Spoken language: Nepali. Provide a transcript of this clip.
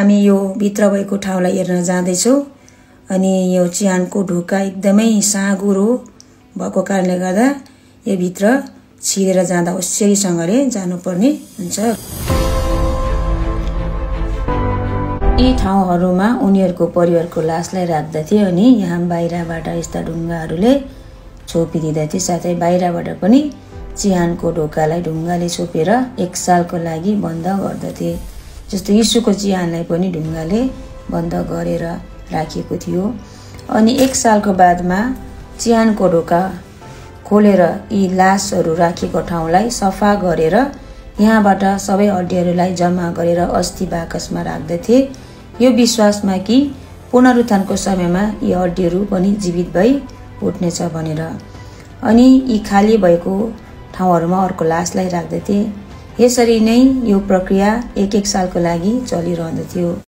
हामी यो भित्र भएको ठाउँलाई हेर्न जाँदैछौँ अनि यो चिहानको ढोका एकदमै साँघुरो भएको कारणले गर्दा यो भित्र छिरेर जाँदा होसियारीसँगले जानुपर्ने हुन्छ। यी ठाउँहरूमा उनीहरूको परिवारको लासलाई राख्दथे अनि यहाँ बाहिरबाट यस्ता ढुङ्गाहरूले छोपिदिँदथे। साथै बाहिरबाट पनि चिहानको ढोकालाई ढुङ्गाले छोपेर 1 सालको लागि बन्द गर्दथे। जस्तो यीशुको चिहानलाई पनि ढुङ्गाले बन्द गरेर राखिएको थियो। अनि 1 सालको बादमा चिहानको ढोका खोलेर यी लासहरू राखेको ठाउँलाई सफा गरेर यहाँबाट सबै हड्डीहरूलाई जम्मा गरेर अस्थि बाकसमा राख्दथे, यो विश्वासमा कि पुनरुत्थानको समयमा यी हड्डीहरू पनि जीवित भई उठ्नेछ भनेर। अनि यी खाली भएको ठाउँहरूमा अर्को लासलाई राख्दथे। यसरी नै यो प्रक्रिया 1 सालको लागि चलिरहँदथ्यो।